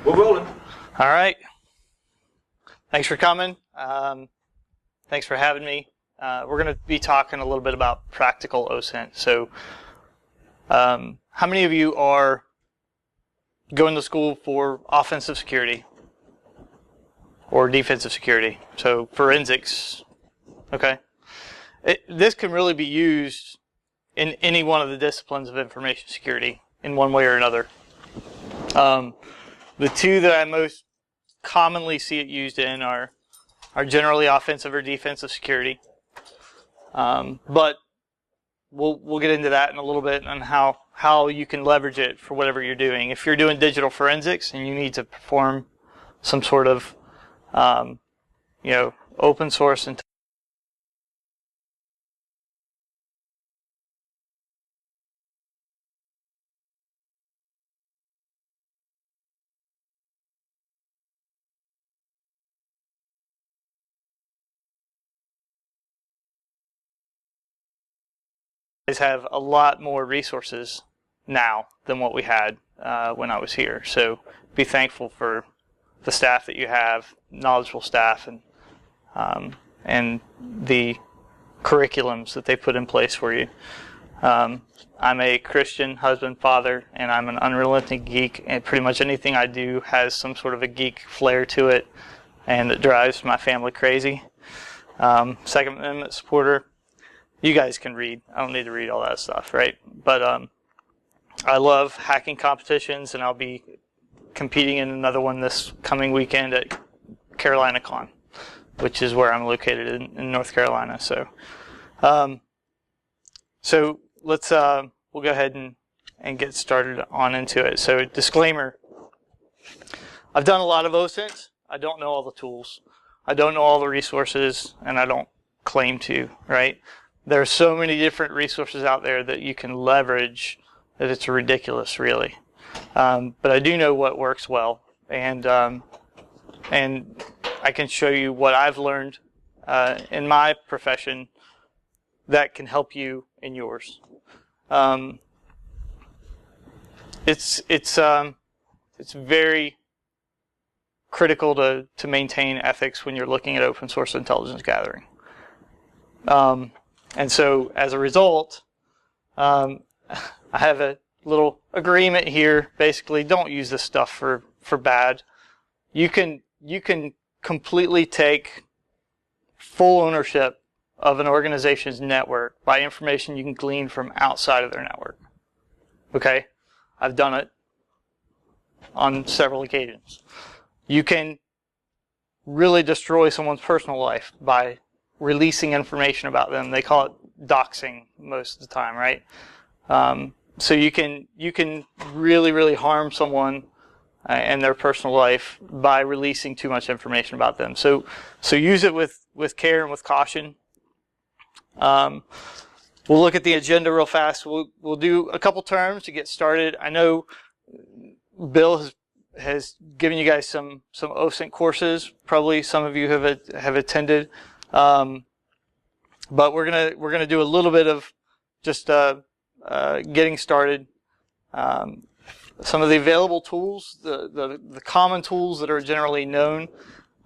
We're rolling. All right. Thanks for coming. Thanks for having me. We're going to be talking a little bit about practical OSINT. So, how many of you are going to school for offensive security or defensive security? So, forensics. Okay. This can really be used in any one of the disciplines of information security in one way or another. The two that I most commonly see it used in are generally offensive or defensive security. But we'll get into that in a little bit on how you can leverage it for whatever you're doing. If you're doing digital forensics and you need to perform some sort of open source and have a lot more resources now than what we had when I was here. So be thankful for the staff that you have, knowledgeable staff, and the curriculums that they put in place for you. I'm a Christian husband, father, and I'm an unrelenting geek, and pretty much anything I do has some sort of a geek flair to it, and it drives my family crazy. Second Amendment supporter. You guys can read. I don't need to read all that stuff, right? But I love hacking competitions, and I'll be competing in another one this coming weekend at CarolinaCon, which is where I'm located in North Carolina. So let's we'll go ahead and get started on into it. So disclaimer: I've done a lot of OSINT. I don't know all the tools. I don't know all the resources, and I don't claim to, right? There are so many different resources out there that you can leverage that it's ridiculous, really. But I do know what works well, and I can show you what I've learned in my profession that can help you in yours. It's very critical to maintain ethics when you're looking at open source intelligence gathering. And so, as a result, I have a little agreement here. Basically, don't use this stuff for bad. You can completely take full ownership of an organization's network by information you can glean from outside of their network. Okay? I've done it on several occasions. You can really destroy someone's personal life by releasing information about them. They call it doxing most of the time, right? So you can really, really harm someone and their personal life by releasing too much information about them. So use it with care and with caution. We'll look at the agenda real fast. We'll do a couple terms to get started. I know Bill has given you guys some OSINT courses. Probably some of you have attended. But we're gonna do a little bit of just getting started. Some of the available tools, the common tools that are generally known,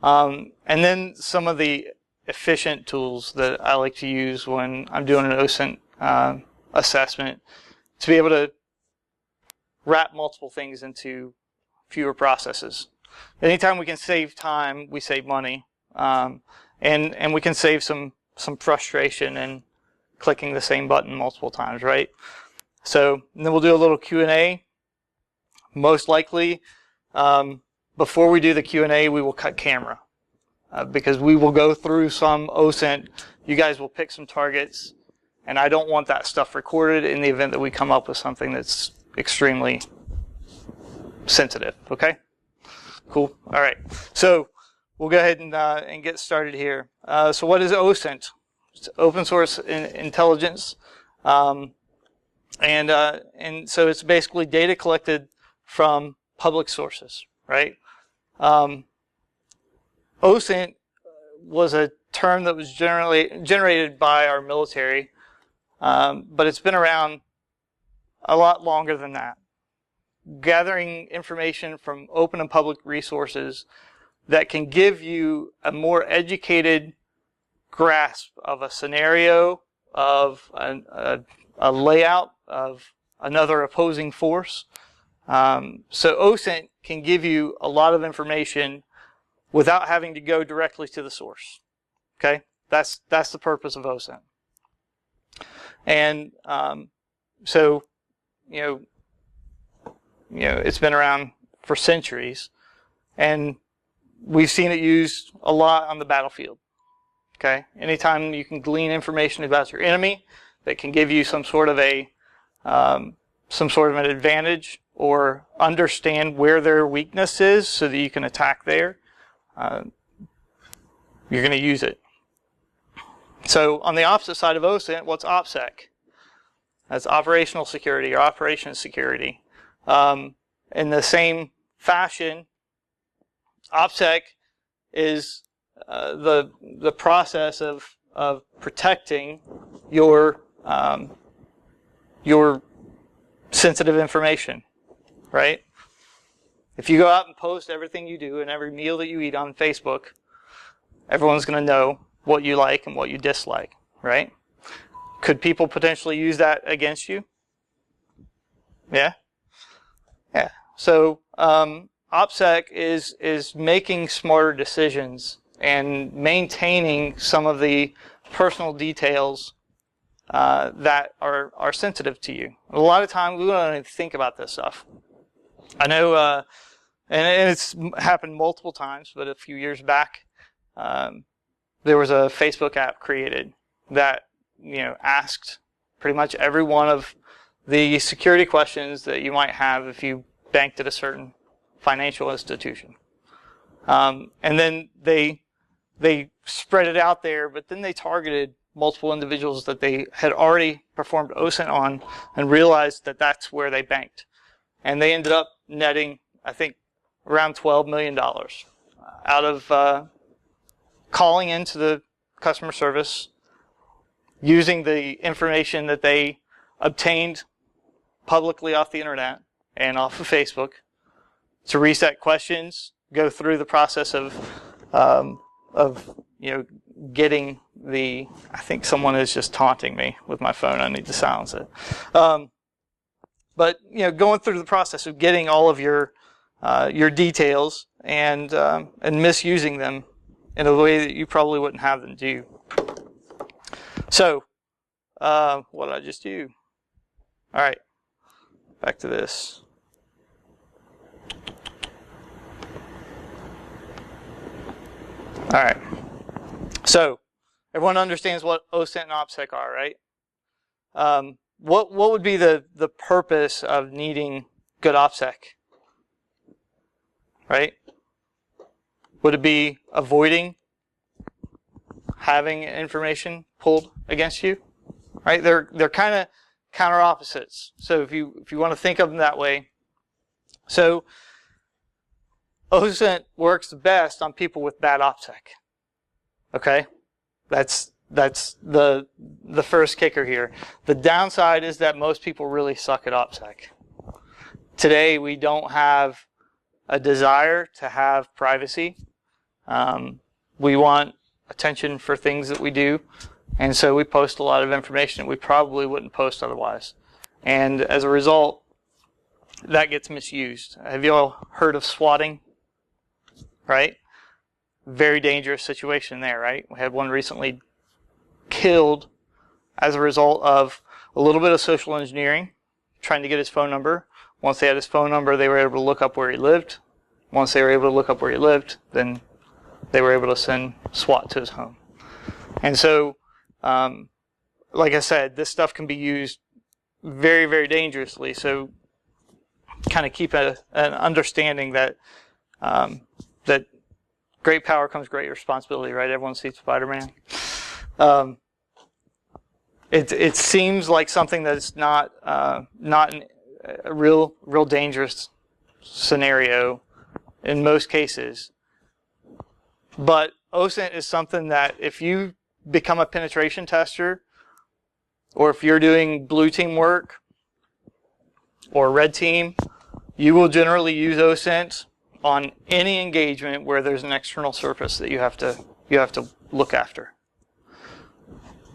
and then some of the efficient tools that I like to use when I'm doing an OSINT assessment to be able to wrap multiple things into fewer processes. Anytime we can save time, we save money. And we can save some frustration in clicking the same button multiple times, right? So then we'll do a little Q&A. Most likely, before we do the Q&A, we will cut camera because we will go through some OSINT. You guys will pick some targets, and I don't want that stuff recorded in the event that we come up with something that's extremely sensitive. Okay? Cool. All right. So we'll go ahead and get started here. So what is OSINT? It's open source intelligence, and so it's basically data collected from public sources, right? OSINT was a term that was generated by our military, but it's been around a lot longer than that. gathering information from open and public resources that can give you a more educated grasp of a scenario, of a layout of another opposing force. So OSINT can give you a lot of information without having to go directly to the source. Okay, that's the purpose of OSINT. And so it's been around for centuries, and we've seen it used a lot on the battlefield. Okay, anytime you can glean information about your enemy that can give you some sort of an advantage, or understand where their weakness is so that you can attack there, you're going to use it. So on the opposite side of OSINT, what's Opsec? That's operational security or operations security. In the same fashion, Opsec is the process of protecting your sensitive information, right? If you go out and post everything you do and every meal that you eat on Facebook, everyone's going to know what you like and what you dislike, right? Could people potentially use that against you? Yeah? Yeah. So OPSEC is making smarter decisions and maintaining some of the personal details that are sensitive to you. A lot of times we don't even think about this stuff. I know, and it's happened multiple times, but a few years back, there was a Facebook app created that asked pretty much every one of the security questions that you might have if you banked at a certain financial institution. And then they spread it out there, but then they targeted multiple individuals that they had already performed OSINT on and realized that that's where they banked. And they ended up netting, I think, around $12 million out of calling into the customer service, using the information that they obtained publicly off the internet and off of Facebook to reset questions, go through the process of getting the. I think someone is just taunting me with my phone. I need to silence it. But going through the process of getting all of your details and misusing them in a way that you probably wouldn't have them do. So, what did I just do? All right, back to this. All right. So, everyone understands what OSINT and OPSEC are, right? What would be the purpose of needing good OPSEC? Right? Would it be avoiding having information pulled against you? Right? They're kind of counter opposites. So if you want to think of them that way, so OSINT works best on people with bad OPSEC. Okay? That's the first kicker here. The downside is that most people really suck at OPSEC. Today we don't have a desire to have privacy. We want attention for things that we do, and so we post a lot of information that we probably wouldn't post otherwise. And as a result, that gets misused. Have you all heard of swatting? Right? Very dangerous situation there, right? We had one recently killed as a result of a little bit of social engineering, trying to get his phone number. Once they had his phone number, they were able to look up where he lived. Once they were able to look up where he lived, then they were able to send SWAT to his home. And so, like I said, this stuff can be used very, very dangerously. So kind of keep an understanding that that great power comes great responsibility, right? Everyone sees Spider-Man. It seems like something that's not a real dangerous scenario in most cases. But OSINT is something that if you become a penetration tester, or if you're doing blue team work or red team, You will generally use OSINT on any engagement where there's an external surface that you have to look after.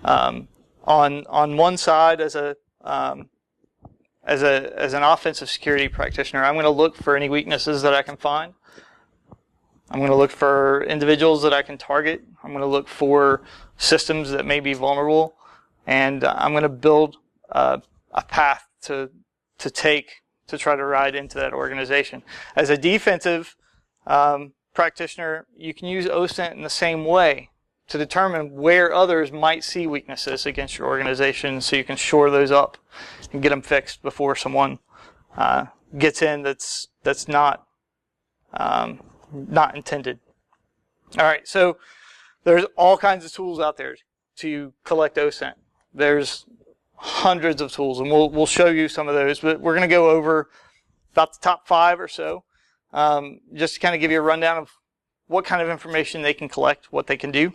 On one side, as an offensive security practitioner, I'm going to look for any weaknesses that I can find. I'm going to look for individuals that I can target. I'm going to look for systems that may be vulnerable, and I'm going to build a path to take to try to ride into that organization. As a defensive practitioner, you can use OSINT in the same way to determine where others might see weaknesses against your organization, so you can shore those up and get them fixed before someone gets in that's not intended. All right, so there's all kinds of tools out there to collect OSINT. There's hundreds of tools, and we'll show you some of those, but we're going to go over about the top 5 or so, just to kind of give you a rundown of what kind of information they can collect, what they can do.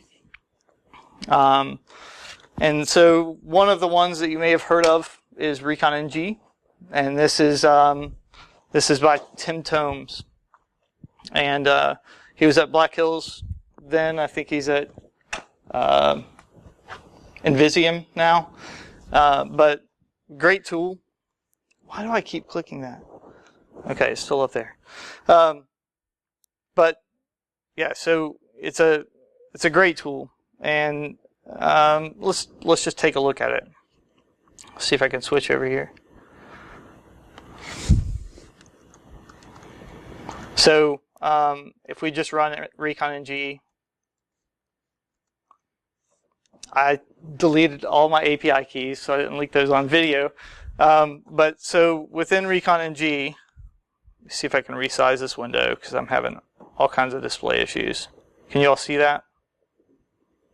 And so one of the ones that you may have heard of is ReconNG, and this is by Tim Tomes, and he was at Black Hills then. I think he's at Invisium now, but great tool. Why do I keep clicking that? Okay, it's still up there. But yeah, so it's a great tool, and let's just take a look at it. See if I can switch over here. So if we just run ReconNG, I deleted all my API keys, so I didn't leak those on video. But so within ReconNG, see if I can resize this window because I'm having all kinds of display issues. Can you all see that?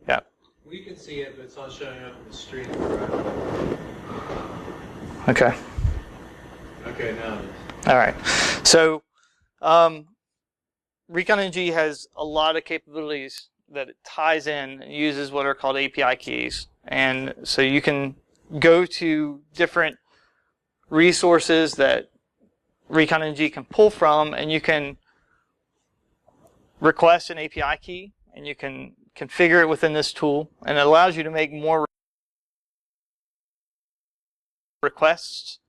Yeah. We can see it, but it's not showing up in the stream. Okay. Okay, now it is. All right. So ReconNG has a lot of capabilities that it ties in and uses what are called API keys. And so you can go to different resources that ReconNG can pull from, and you can request an API key, and you can configure it within this tool, and it allows you to make more requests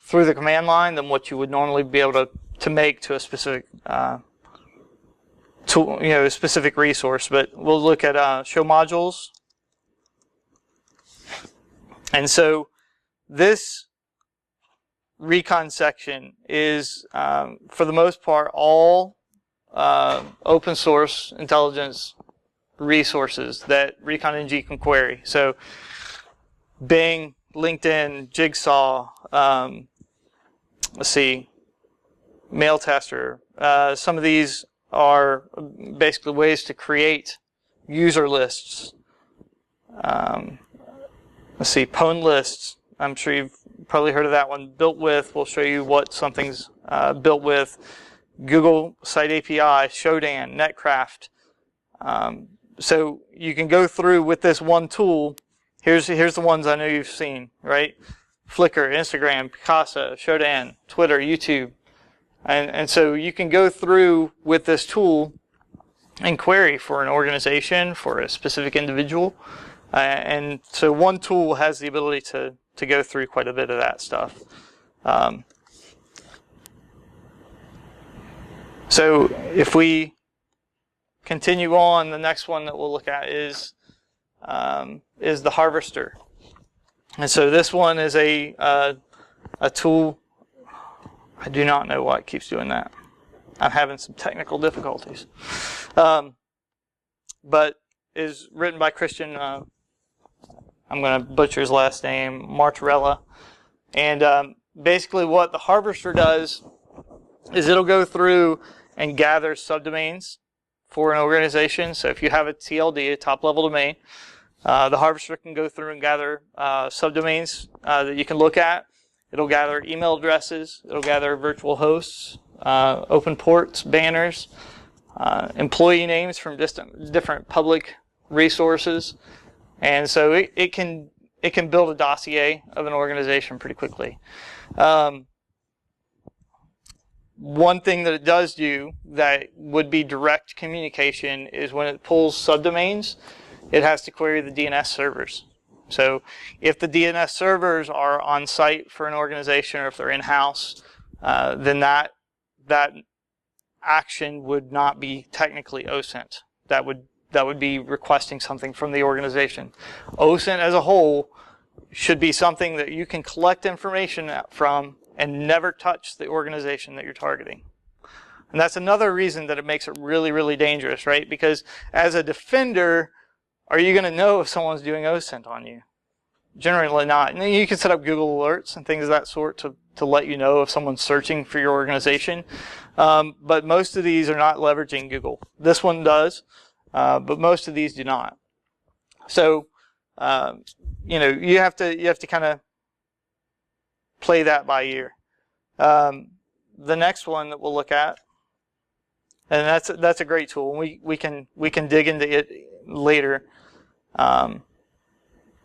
through the command line than what you would normally be able to make to a specific tool, a specific resource. But we'll look at show modules. And so this Recon section is, for the most part, all open source intelligence resources that ReconNG can query. So Bing, LinkedIn, Jigsaw, let's see, Mail Tester. Some of these are basically ways to create user lists. Let's see, Pwn lists. I'm sure you've probably heard of that one. Built with, we'll show you what something's built with. Google Site API, Shodan, Netcraft. So you can go through with this one tool. Here's the ones I know you've seen, right? Flickr, Instagram, Picasa, Shodan, Twitter, YouTube. And so you can go through with this tool and query for an organization, for a specific individual. And so one tool has the ability to go through quite a bit of that stuff. So if we continue on, the next one that we'll look at is the harvester. And so this one is a tool. I do not know why it keeps doing that. I'm having some technical difficulties. But is written by Christian, I'm going to butcher his last name, Martorella. And basically what the harvester does is it'll go through and gather subdomains for an organization. So if you have a TLD, a top-level domain, the harvester can go through and gather subdomains that you can look at. It'll gather email addresses. It'll gather virtual hosts, open ports, banners, employee names from different public resources. And so it can build a dossier of an organization pretty quickly. One thing that it does do that would be direct communication is when it pulls subdomains, it has to query the DNS servers. So if the DNS servers are on site for an organization or if they're in-house, then that action would not be technically OSINT. That would be requesting something from the organization. OSINT as a whole should be something that you can collect information from and never touch the organization that you're targeting. And that's another reason that it makes it really, really dangerous, right? Because as a defender, are you going to know if someone's doing OSINT on you? Generally not. And you can set up Google alerts and things of that sort to let you know if someone's searching for your organization. But most of these are not leveraging Google. This one does, but most of these do not. So, you have to kind of play that by ear. The next one that we'll look at, and that's a great tool. We can dig into it later.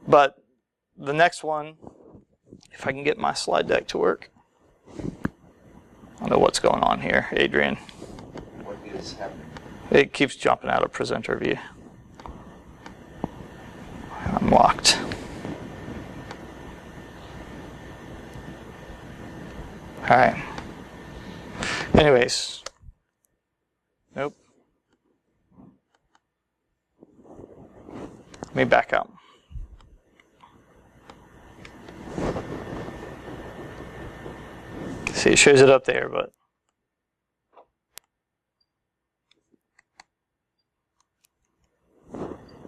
But the next one, if I can get my slide deck to work. I don't know what's going on here, Adrian. What is happening? It keeps jumping out of presenter view. I'm locked. All right. Anyways. Nope. Let me back up. See, it shows it up there, but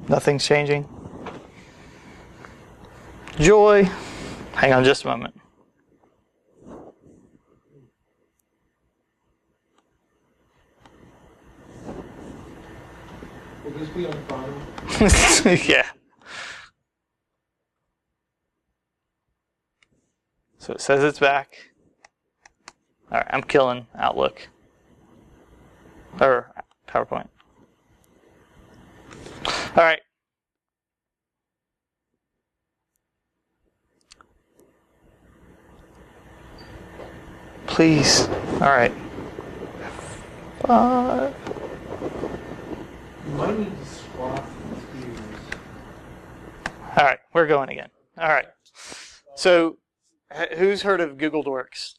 nothing's changing. Joy. Hang on just a moment. Will this be on the bottom? Yeah. So it says it's back. All right, I'm killing Outlook or PowerPoint. All right. Please. All right. You might need to swap these views. All right, we're going again. All right. So, who's heard of Google Dorks?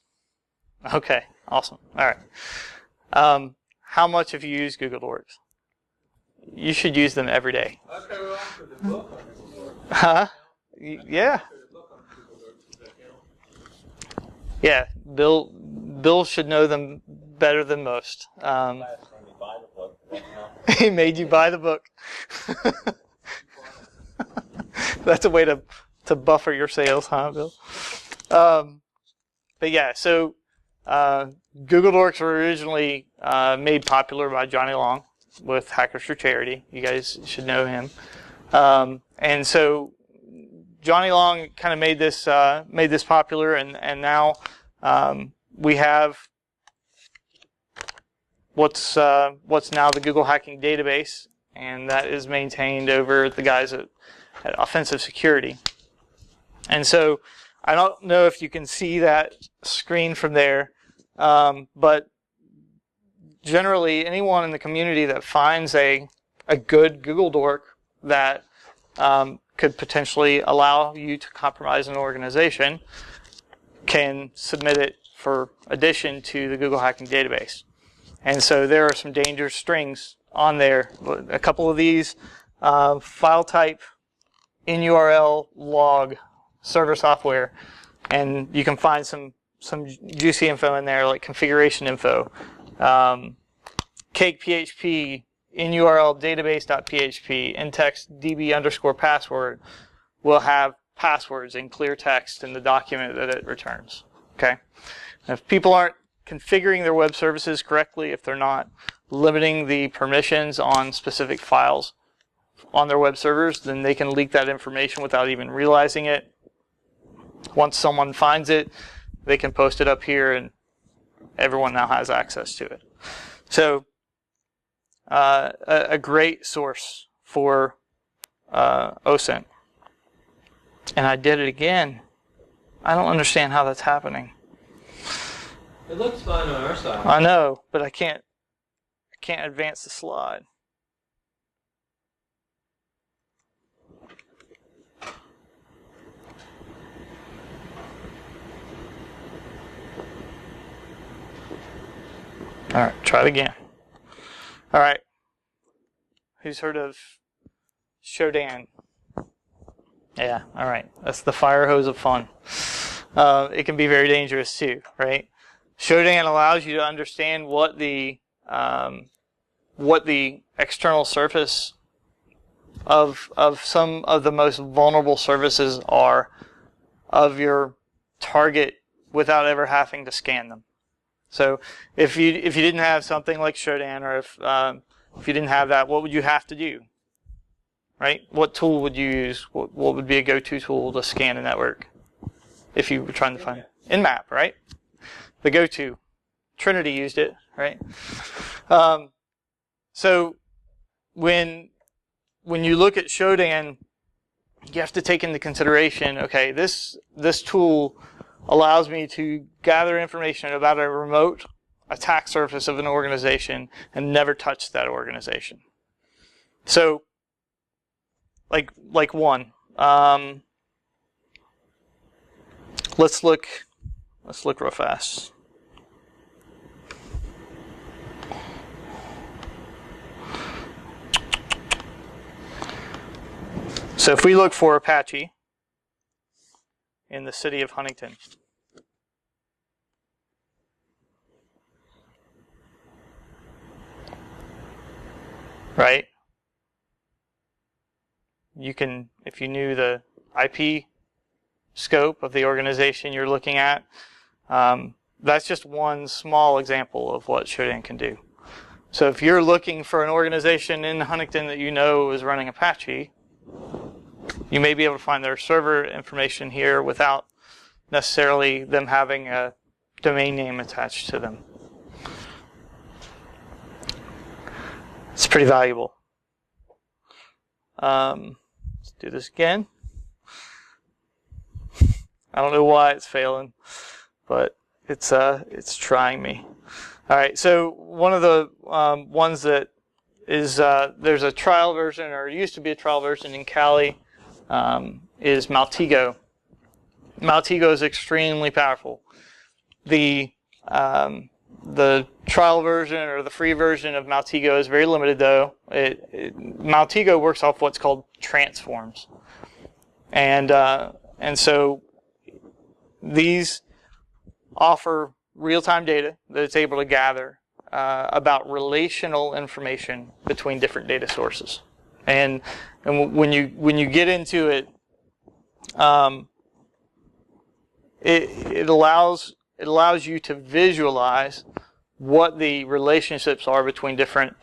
Okay, awesome. All right. How much have you used Google Dorks? You should use them every day. I was going to offer the book on Google Dorks. Huh? Yeah. Yeah, Bill should know them better than most. He made you buy the book. That's a way to buffer your sales, huh, Bill? But yeah, so Google Dorks were originally made popular by Johnny Long with Hackers for Charity. You guys should know him. And so Johnny Long kind of made this popular, and now we have what's now the Google Hacking Database, and that is maintained over the guys at Offensive Security. And so I don't know if you can see that screen from there, but generally anyone in the community that finds a good Google Dork that could potentially allow you to compromise an organization can submit it for addition to the Google Hacking Database. And so there are some dangerous strings on there. A couple of these, file type, in URL, log, server software, and you can find some juicy info in there, like configuration info, cake PHP, in URL database.php, in-text db_password will have passwords in clear text in the document that it returns. Okay, and if people aren't configuring their web services correctly, if they're not limiting the permissions on specific files on their web servers, then they can leak that information without even realizing it. Once someone finds it, they can post it up here and everyone now has access to it. So a great source for OSINT. And I did it again. I don't understand how that's happening. It looks fine on our side. I know, but I can't advance the slide. All right, try it again. All right. Who's heard of Shodan? Yeah, all right. That's the fire hose of fun. It can be very dangerous too, right? Shodan allows you to understand what the external surface of some of the most vulnerable services are of your target without ever having to scan them. So if you didn't have something like Shodan, or if you didn't have that, what would you have to do? Right? What tool would you use? What would be a go-to tool to scan a network if you were trying to find Nmap, right? The go-to. Trinity used it, right? So when you look at Shodan, you have to take into consideration, okay, this tool allows me to gather information about a remote attack surface of an organization and never touch that organization. So, like one, let's look real fast. So if we look for Apache in the city of Huntington, right? You can, if you knew the IP scope of the organization you're looking at, that's just one small example of what Shodan can do. So if you're looking for an organization in Huntington that you know is running Apache, you may be able to find their server information here without necessarily them having a domain name attached to them. It's pretty valuable. Let's do this again. I don't know why it's failing, but it's trying me. All right, so one of the ones that is there's a trial version, or used to be a trial version in Kali, is Maltego. Maltego is extremely powerful. The trial version or the free version of Maltego is very limited, though. Maltego works off what's called transforms, and so these offer real-time data that it's able to gather about relational information between different data sources. And when you get into it, it allows you to visualize what the relationships are between different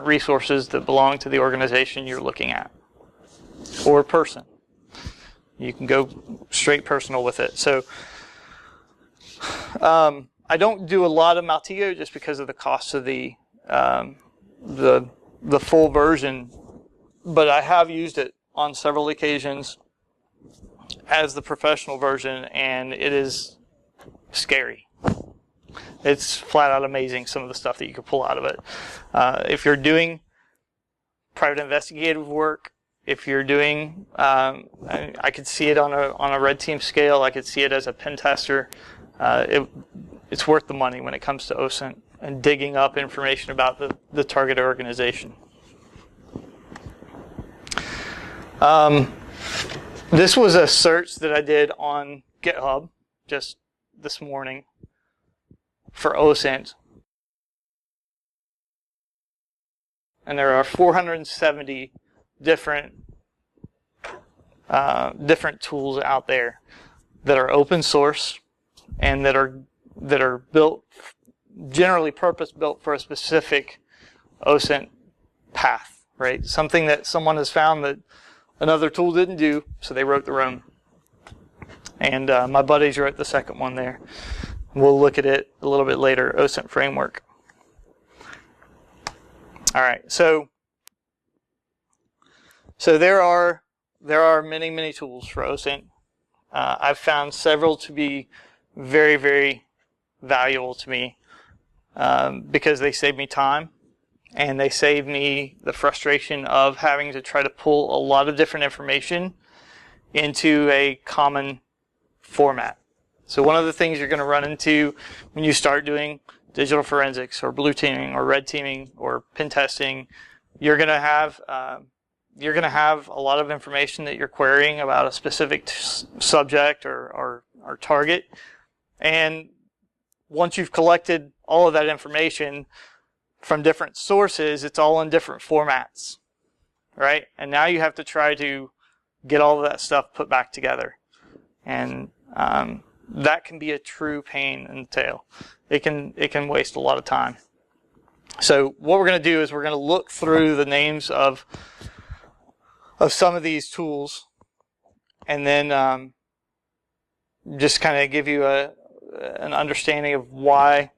resources that belong to the organization you're looking at, or person. You can go straight personal with it. So I don't do a lot of Maltego just because of the cost of the full version, but I have used it on several occasions as the professional version, and it is scary. It's flat out amazing, some of the stuff that you can pull out of it. If you're doing private investigative work, if you're doing, I could see it on a red team scale. I could see it as a pen tester. It's worth the money when it comes to OSINT and digging up information about the target organization. This was a search that I did on GitHub just this morning for OSINT. And there are 470 different tools out there that are open source and that are built, generally purpose-built for a specific OSINT path, right? Something that someone has found that another tool didn't do, so they wrote their own. And my buddies wrote the second one there. We'll look at it a little bit later, OSINT framework. All right, so there are many tools for OSINT. I've found several to be very, very valuable to me because they save me time and they save me the frustration of having to try to pull a lot of different information into a common format. So one of the things you're going to run into when you start doing digital forensics or blue teaming or red teaming or pen testing, you're going to have a lot of information that you're querying about a specific subject or target. And once you've collected all of that information from different sources, it's all in different formats, right? And now you have to try to get all of that stuff put back together. And that can be a true pain in the tail. It can waste a lot of time. So what we're going to do is we're going to look through the names of some of these tools, and then just kind of give you an understanding of why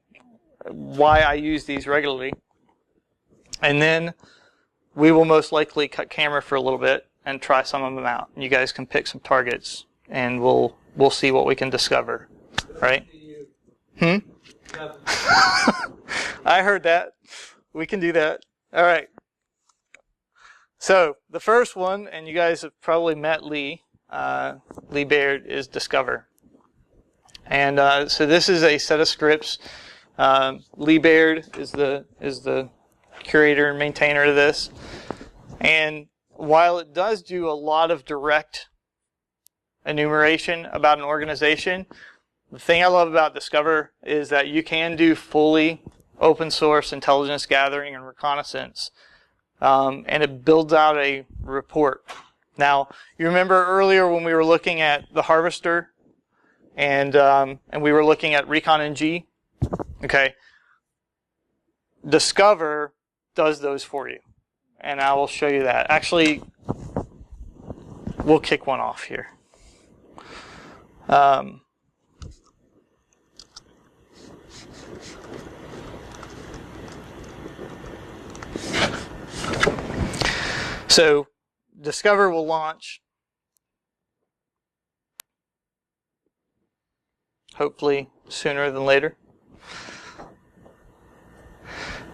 I use these regularly. And then we will most likely cut camera for a little bit and try some of them out. You guys can pick some targets, and we'll see what we can discover. Right? I heard that. We can do that. All right. So the first one, and you guys have probably met Lee Baird, is Discover. And so this is a set of scripts. Lee Baird is the curator and maintainer of this. And while it does do a lot of direct enumeration about an organization, the thing I love about Discover is that you can do fully open source intelligence gathering and reconnaissance. And it builds out a report. Now, you remember earlier when we were looking at the Harvester and we were looking at ReconNG? Okay. Discover does those for you. And I will show you that. Actually, we'll kick one off here. So Discover will launch hopefully sooner than later.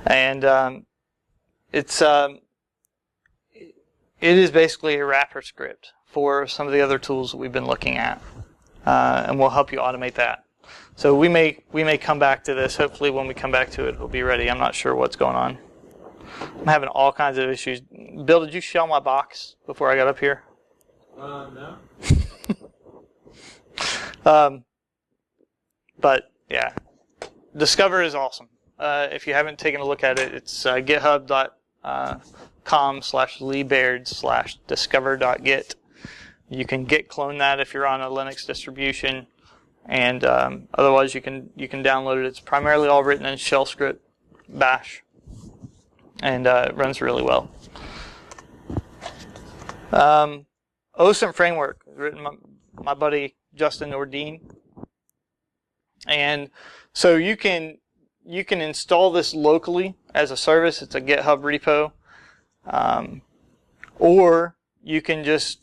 And it is basically a wrapper script for some of the other tools that we've been looking at, and we'll help you automate that. So we may come back to this. Hopefully, when we come back to it, it'll be ready. I'm not sure what's going on. I'm having all kinds of issues. Bill, did you shell my box before I got up here? No. But yeah, Discover is awesome. If you haven't taken a look at it, it's github.com/leebaird/discover.git. You can git clone that if you're on a Linux distribution, and otherwise you can download it. It's primarily all written in shell script, bash, and it runs really well. OSINT framework is written by my buddy Justin Nordine, and so you can install this locally as a service. It's a GitHub repo, or you can just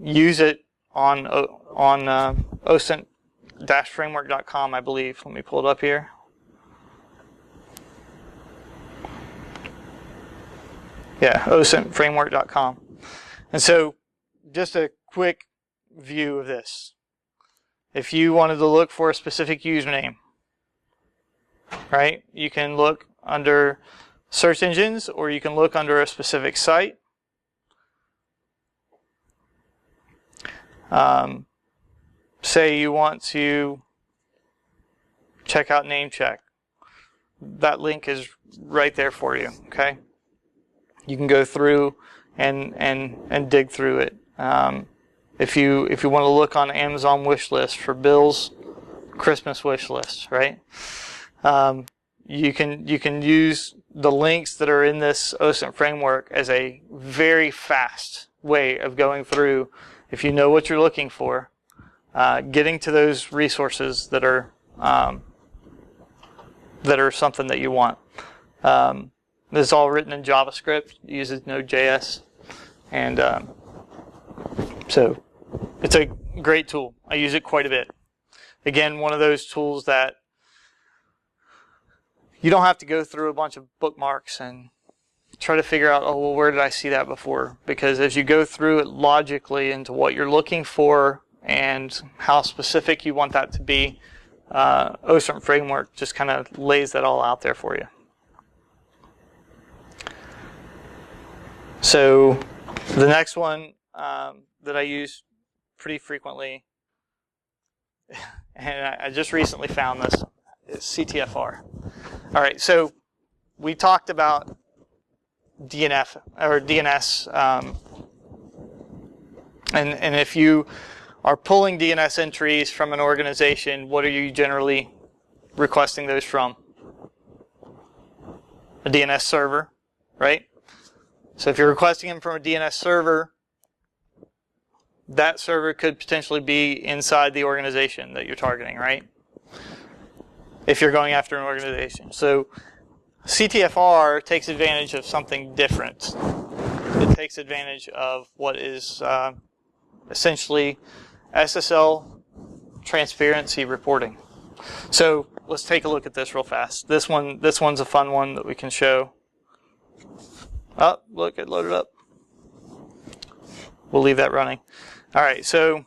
use it on OSINT-framework.com, I believe. Let me pull it up here. Yeah, OSINT-framework.com. And so, just a quick view of this. If you wanted to look for a specific username, right, you can look under search engines, or you can look under a specific site. Say you want to check out NameCheck. That link is right there for you, okay? You can go through and dig through it. If you want to look on Amazon wish list for Bill's Christmas wish list, right? You can use the links that are in this OSINT framework as a very fast way of going through. If you know what you're looking for, getting to those resources that are something that you want. This is all written in JavaScript. It uses Node.js, and so it's a great tool. I use it quite a bit. again, one of those tools that you don't have to go through a bunch of bookmarks and try to figure out, oh, well, where did I see that before? Because as you go through it logically into what you're looking for and how specific you want that to be, OSINT framework just kind of lays that all out there for you. So the next one that I use pretty frequently, and I just recently found this, is CTFR. All right, so we talked about DNS, and if you are pulling DNS entries from an organization, what are you generally requesting those from? A DNS server, right? So if you're requesting them from a DNS server, that server could potentially be inside the organization that you're targeting, right? If you're going after an organization. So CTFR takes advantage of something different. It takes advantage of what is essentially Ssl Transparency Reporting. So let's take a look at this real fast. This one's a fun one that we can show. Oh, look, it loaded up. We'll leave that running. All right, so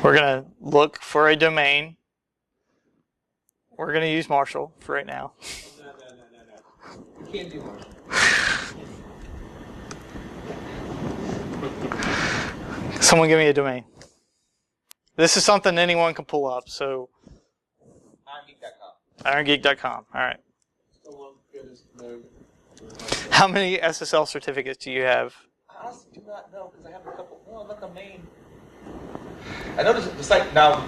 we're going to look for a domain. We're going to use Marshall for right now. No. You can't do Marshall. Someone give me a domain. This is something anyone can pull up, so irongeek.com. All right. How many SSL certificates do you have? I honestly do not know because I have a couple. No, not the main. I know the site now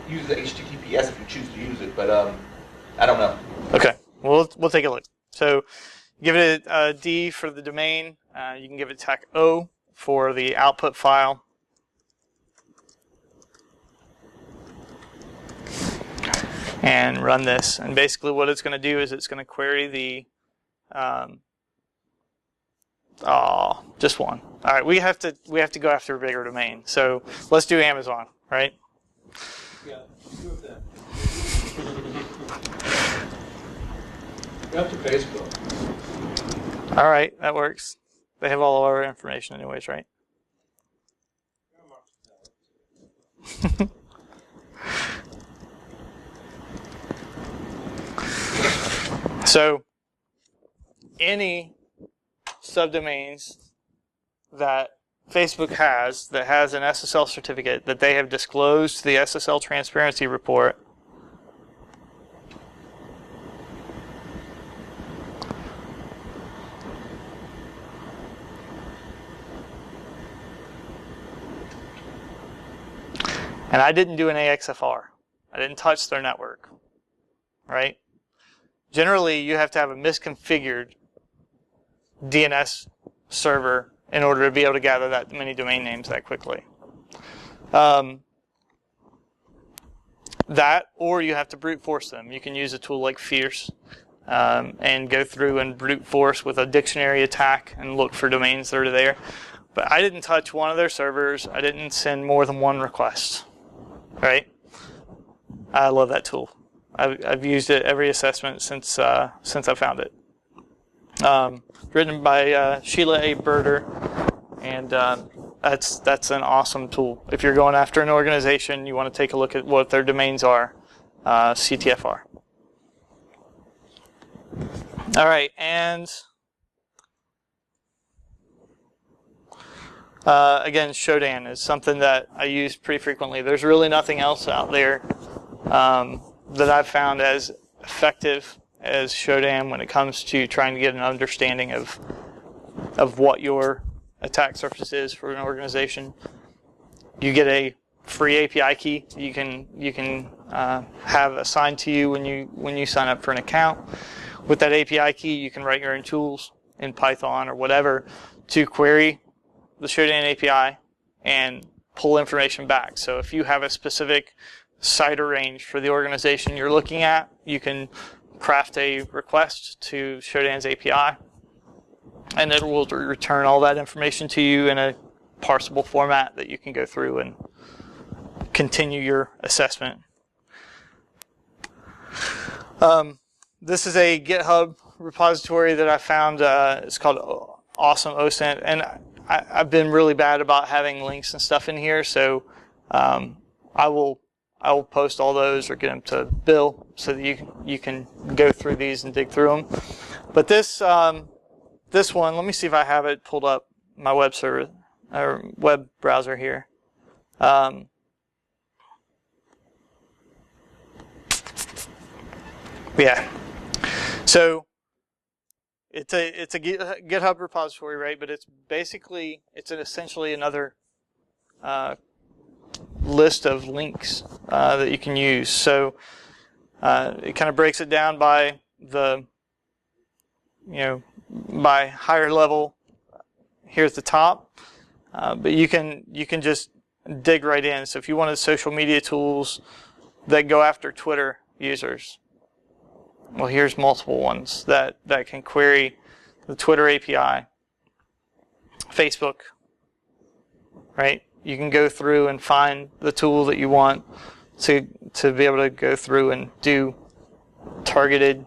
uses the HTTPS if you choose to use it, but I don't know. Okay, we'll take a look. So give it a D for the domain. You can give it tag O for the output file. And run this. And basically what it's going to do is it's going to query the just one. All right, we have to go after a bigger domain. So let's do Amazon, right? Yeah, two of them. Go to Facebook. All right, that works. They have all of our information anyways, right? So any subdomains that Facebook has that has an SSL certificate that they have disclosed to the Ssl Transparency Report and I didn't do an AXFR. I didn't touch their network, right? Generally, you have to have a misconfigured DNS server in order to be able to gather that many domain names that quickly. That, or you have to brute force them. You can use a tool like Fierce and go through and brute force with a dictionary attack and look for domains that are there. But I didn't touch one of their servers. I didn't send more than one request. Right? I love that tool. I've used it every assessment since I found it. Written by Sheila A. Berder, and that's an awesome tool. If you're going after an organization, you want to take a look at what their domains are. CTFR. All right, and again, Shodan is something that I use pretty frequently. There's really nothing else out there that I've found as effective as Shodan when it comes to trying to get an understanding of what your attack surface is for an organization. You get a free API key you can have assigned to you when you sign up for an account. With that API key, you can write your own tools in Python or whatever to query the Shodan API and pull information back. So if you have a specific CIDR range for the organization you're looking at, you can craft a request to Shodan's API, and it will return all that information to you in a parsable format that you can go through and continue your assessment. This is a GitHub repository that I found. It's called Awesome OSINT, and I've been really bad about having links and stuff in here, so I will post all those or get them to Bill so that you can go through these and dig through them. But this one, let me see if I have it pulled up my web server or web browser here. Yeah. So it's a GitHub repository, right? But it's essentially another list of links that you can use. So it kind of breaks it down by by higher level here at the top. But you can just dig right in. So if you wanted social media tools that go after Twitter users, well, here's multiple ones that can query the Twitter API, Facebook, right? You can go through and find the tool that you want to be able to go through and do targeted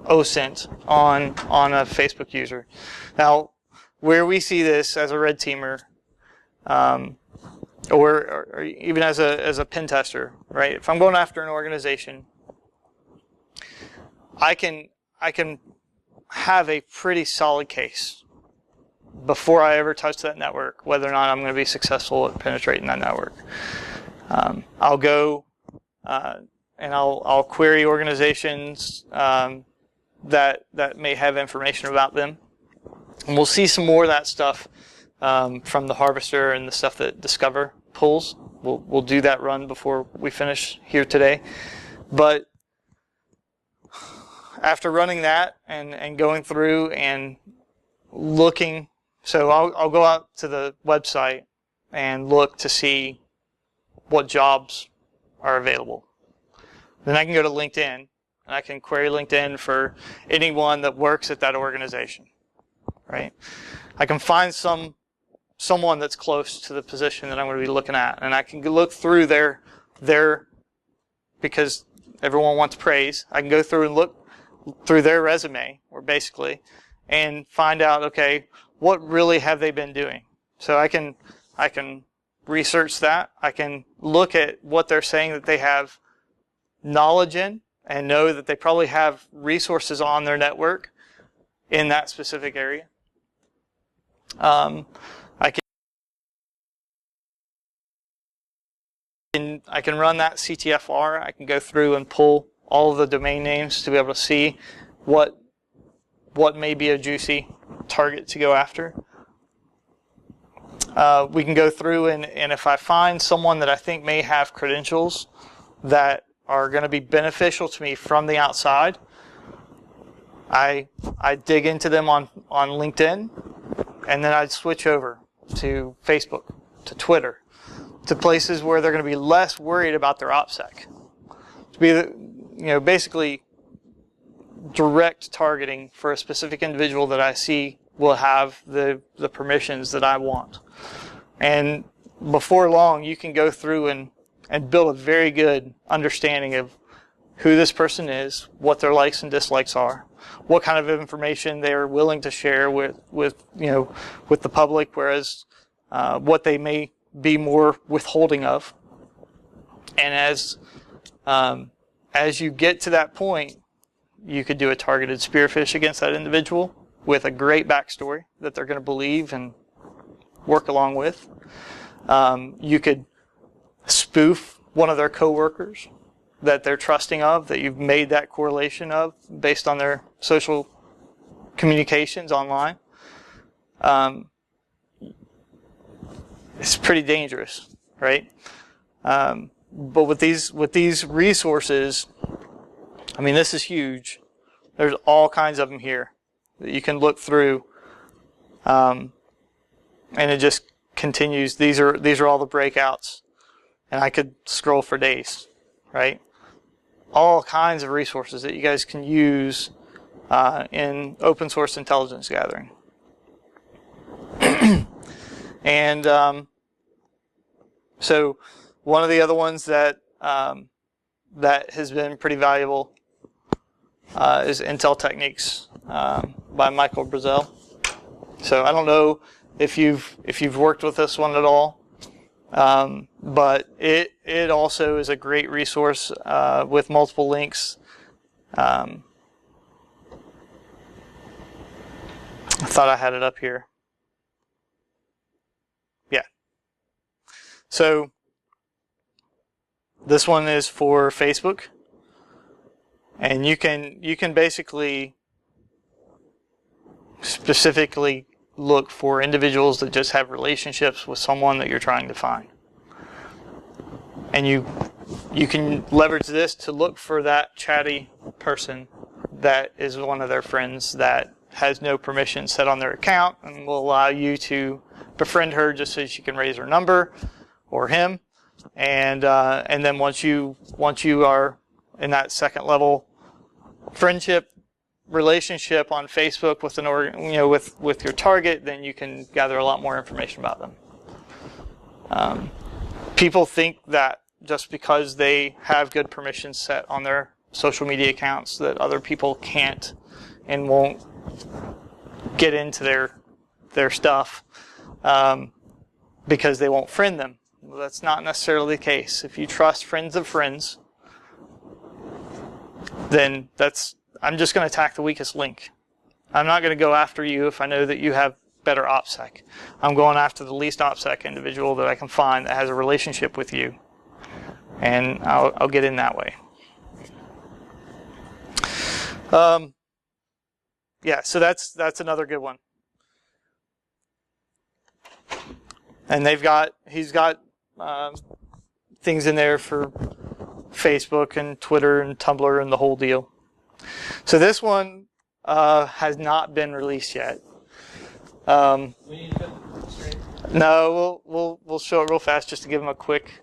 OSINT on a Facebook user. Now, where we see this as a red teamer, or even as a pen tester, right? If I'm going after an organization, I can have a pretty solid case before I ever touch that network, whether or not I'm going to be successful at penetrating that network. I'll go and I'll query organizations that may have information about them, and we'll see some more of that stuff from the harvester and the stuff that Discover pulls. We'll do that run before we finish here today. But after running that and going through and looking, so I'll go out to the website and look to see what jobs are available. Then I can go to LinkedIn and I can query LinkedIn for anyone that works at that organization, right? I can find someone that's close to the position that I'm going to be looking at, and I can look through their because everyone wants praise. I can go through and look through their resume, or basically, and find out, okay, what really have they been doing? So I can research that. I can look at what they're saying that they have knowledge in, and know that they probably have resources on their network in that specific area. I can run that CTFR. I can go through and pull all of the domain names to be able to see what may be a juicy target to go after. We can go through and if I find someone that I think may have credentials that are going to be beneficial to me from the outside, I dig into them on LinkedIn, and then I'd switch over to Facebook, to Twitter, to places where they're going to be less worried about their Opsec. To be, basically direct targeting for a specific individual that I see will have the permissions that I want. And before long, you can go through and build a very good understanding of who this person is, what their likes and dislikes are, what kind of information they are willing to share with the public, whereas what they may be more withholding of. And as you get to that point, you could do a targeted spearfish against that individual with a great backstory that they're going to believe and work along with. You could spoof one of their coworkers that they're trusting of, that you've made that correlation of based on their social communications online. It's pretty dangerous, right? But with these resources, I mean, this is huge. There's all kinds of them here that you can look through, and it just continues. These are all the breakouts and I could scroll for days, right? All kinds of resources that you guys can use in open source intelligence gathering. And so one of the other ones that that has been pretty valuable is Intel Techniques by Michael Brazel. So I don't know if you've worked with this one at all, but it also is a great resource with multiple links. I thought I had it up here. Yeah. So this one is for Facebook, and you can basically specifically look for individuals that just have relationships with someone that you're trying to find. And you can leverage this to look for that chatty person that is one of their friends that has no permission set on their account, and will allow you to befriend her just so she can raise her number or him. And then once you are in that second level friendship relationship on Facebook with with your target, then you can gather a lot more information about them. People think that just because they have good permissions set on their social media accounts that other people can't and won't get into their stuff because they won't friend them. Well, that's not necessarily the case. If you trust friends of friends, then I'm just going to attack the weakest link. I'm not going to go after you if I know that you have better Opsec. I'm going after the least Opsec individual that I can find that has a relationship with you, and I'll get in that way. Yeah, so that's another good one. And he's got things in there for Facebook and Twitter and Tumblr and the whole deal. So this one has not been released yet. We need to put the screen. No, we'll show it real fast just to give him a quick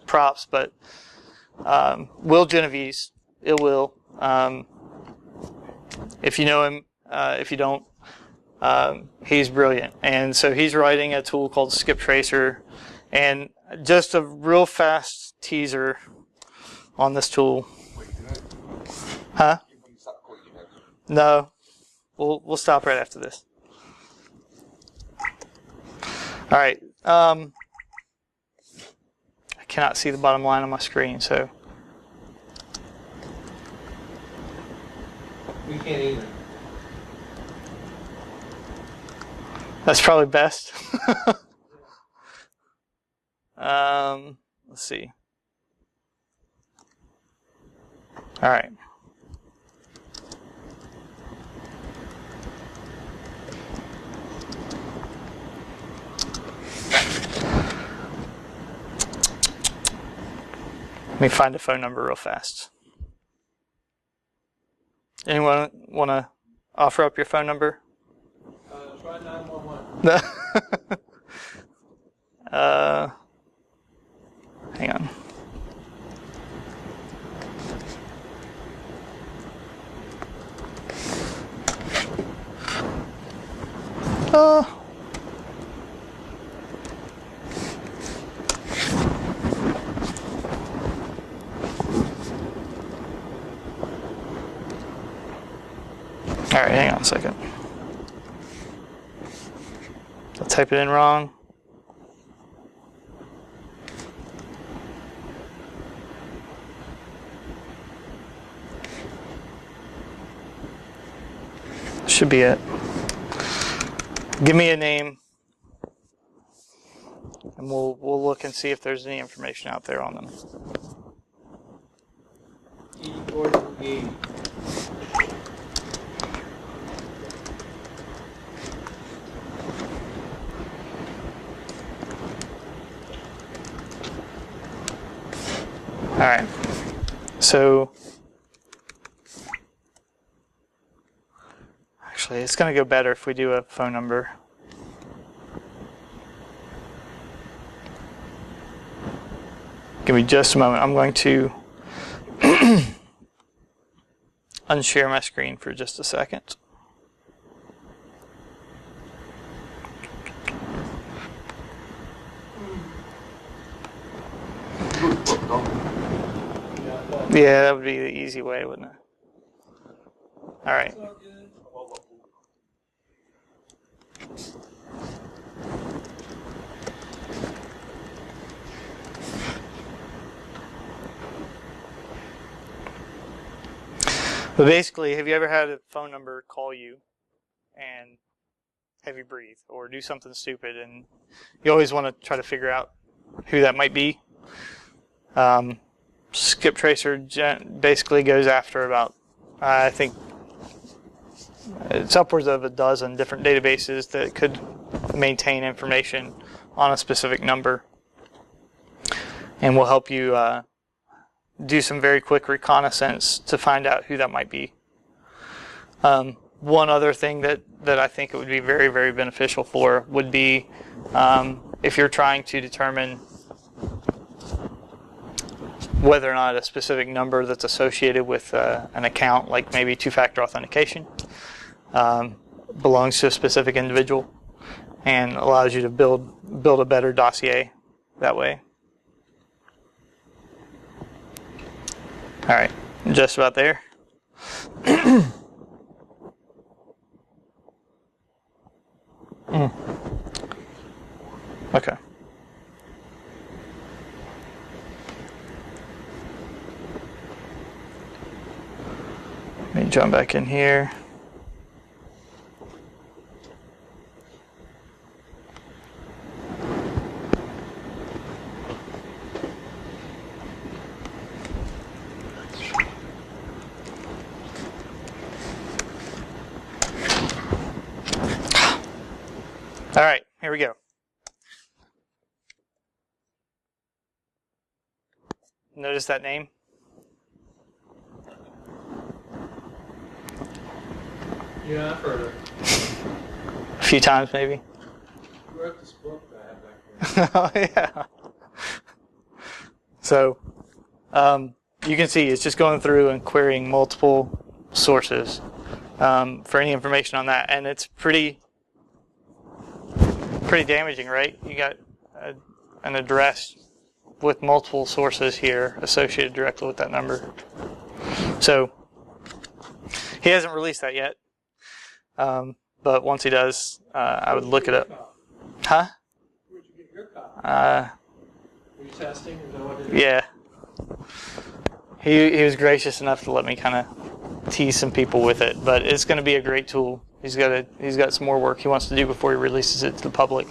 props. But Will Genovese, Will. If you know him, if you don't, he's brilliant. And so he's writing a tool called Skip Tracer. And just a real fast teaser on this tool. Huh? No. We'll stop right after this. All right. I cannot see the bottom line on my screen, so. We can't either. That's probably best. Let's see. All right. Let me find a phone number real fast. Anyone want to offer up your phone number? Try 911. Hang on. All right, hang on a second. I'll type it in wrong. Should be it. Give me a name, and we'll look and see if there's any information out there on them. All right. So actually, it's going to go better if we do a phone number. Give me just a moment. I'm going to unshare my screen for just a second. Yeah, that would be the easy way, wouldn't it? All right. But basically, have you ever had a phone number call you and have you breathe or do something stupid, and you always want to try to figure out who that might be? Skip Tracer basically goes after about, I think, it's upwards of a dozen different databases that could maintain information on a specific number, and will help you do some very quick reconnaissance to find out who that might be. One other thing that I think it would be very, very beneficial for would be if you're trying to determine whether or not a specific number that's associated with an account, like maybe two-factor authentication, belongs to a specific individual, and allows you to build a better dossier that way. All right, just about there. Okay. Let me jump back in here. All right, here we go. Notice that name? Yeah, I've heard of it. A few times, maybe. Who wrote this book that I have back there? Oh, yeah. So, you can see it's just going through and querying multiple sources for any information on that, and it's pretty damaging, right? You got an address with multiple sources here associated directly with that number. So he hasn't released that yet, but once he does, I would look it up. Huh? Where'd you get your copy? Were you testing? Is that what it is? Yeah. He was gracious enough to let me kind of tease some people with it, but it's going to be a great tool. He's got some more work he wants to do before he releases it to the public.